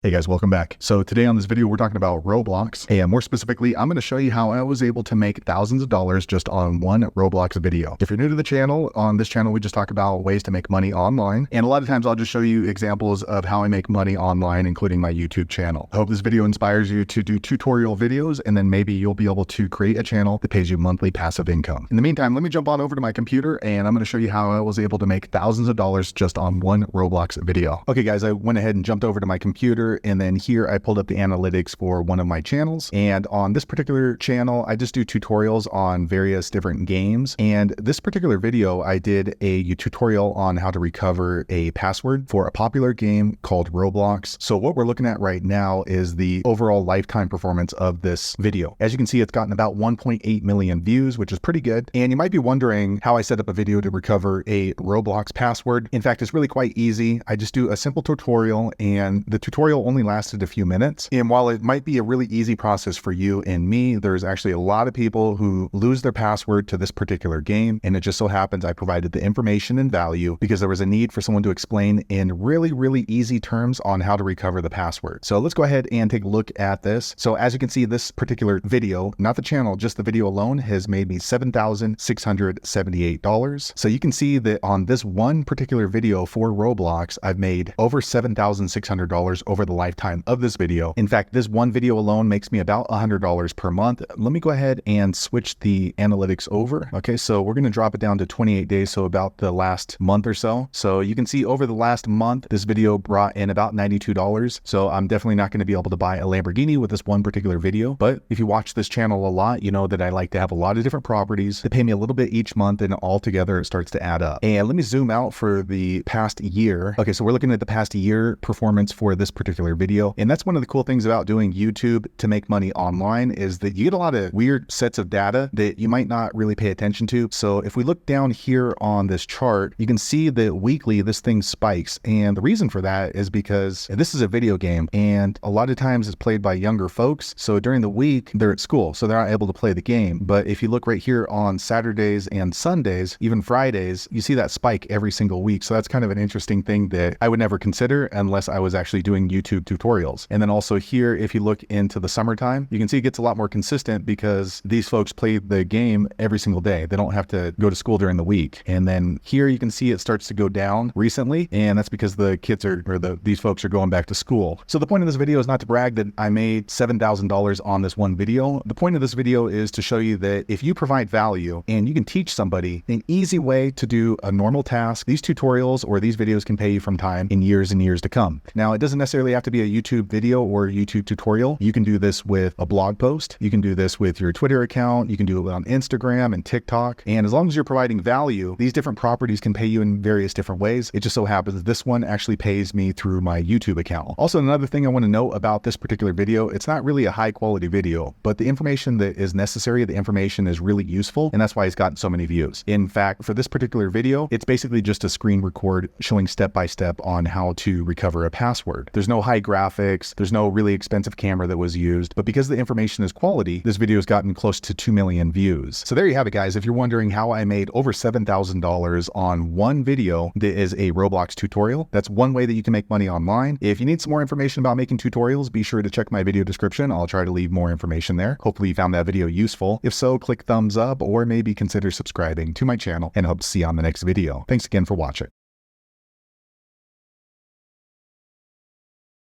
Hey guys, welcome back. So today on this video, we're talking about Roblox, and more specifically, I'm going to show you how I was able to make thousands of dollars just on one Roblox video. If you're new to the channel, on this channel, we just talk about ways to make money online. And a lot of times I'll just show you examples of how I make money online, including my YouTube channel. I hope this video inspires you to do tutorial videos, and then maybe you'll be able to create a channel that pays you monthly passive income. In the meantime, let me jump on over to my computer and I'm going to show you how I was able to make thousands of dollars just on one Roblox video. Okay guys, I went ahead and jumped over to my computer, and then here I pulled up the analytics for one of my channels. And on this particular channel, I just do tutorials on various different games. And this particular video, I did a tutorial on how to recover a password for a popular game called Roblox. So what we're looking at right now is the overall lifetime performance of this video. As you can see, it's gotten about 1.8 million views, which is pretty good. And you might be wondering how I set up a video to recover a Roblox password. In fact, it's really quite easy. I just do a simple tutorial, and the tutorial only lasted a few minutes. And while it might be a really easy process for you and me, there's actually a lot of people who lose their password to this particular game. And it just so happens I provided the information and value because there was a need for someone to explain in really easy terms on how to recover the password. So let's go ahead and take a look at this. So as you can see, this particular video, not the channel, just the video alone, has made me $7,678. So you can see that on this one particular video for Roblox, I've made over $7,600 over the lifetime of this video. In fact, this one video alone makes me about $100 per month. Let me go ahead and switch the analytics over. Okay, so we're going to drop it down to 28 days, so about the last month or so. So you can see over the last month, this video brought in about $92. So I'm definitely not going to be able to buy a Lamborghini with this one particular video. But if you watch this channel a lot, you know that I like to have a lot of different properties that pay me a little bit each month, and all together it starts to add up. And let me zoom out for the past year. Okay, so we're looking at the past year performance for this particular video. And that's one of the cool things about doing YouTube to make money online, is that you get a lot of weird sets of data that you might not really pay attention to. So if we look down here on this chart, you can see that weekly this thing spikes. And the reason for that is because this is a video game, and a lot of times it's played by younger folks. So during the week, they're at school, so they're not able to play the game. But if you look right here on Saturdays and Sundays, even Fridays, you see that spike every single week. So that's kind of an interesting thing that I would never consider unless I was actually doing YouTube tutorials. And then also here, if you look into the summertime, you can see it gets a lot more consistent because these folks play the game every single day. They don't have to go to school during the week. And then here you can see it starts to go down recently, and that's because the kids these folks are going back to school. So the point of this video is not to brag that I made $7,000 on this one video. The point of this video is to show you that if you provide value and you can teach somebody an easy way to do a normal task, these tutorials or these videos can pay you from time in years and years to come. Now, it doesn't necessarily have to be a YouTube video or a YouTube tutorial. You can do this with a blog post. You can do this with your Twitter account. You can do it on Instagram and TikTok. And as long as you're providing value, these different properties can pay you in various different ways. It just so happens this one actually pays me through my YouTube account. Also, another thing I want to know about this particular video, it's not really a high quality video, but the information that is necessary, the information is really useful, and that's why it's gotten so many views. In fact, for this particular video, it's basically just a screen record showing step by step on how to recover a password. There's no high graphics, there's no really expensive camera that was used, but because the information is quality, this video has gotten close to 2 million views. So there you have it, guys. If you're wondering how I made over $7,000 on one video that is a Roblox tutorial, that's one way that you can make money online. If you need some more information about making tutorials, be sure to check my video description. I'll try to leave more information there. Hopefully you found that video useful. If so, click thumbs up or maybe consider subscribing to my channel, and hope to see you on the next video. Thanks again for watching.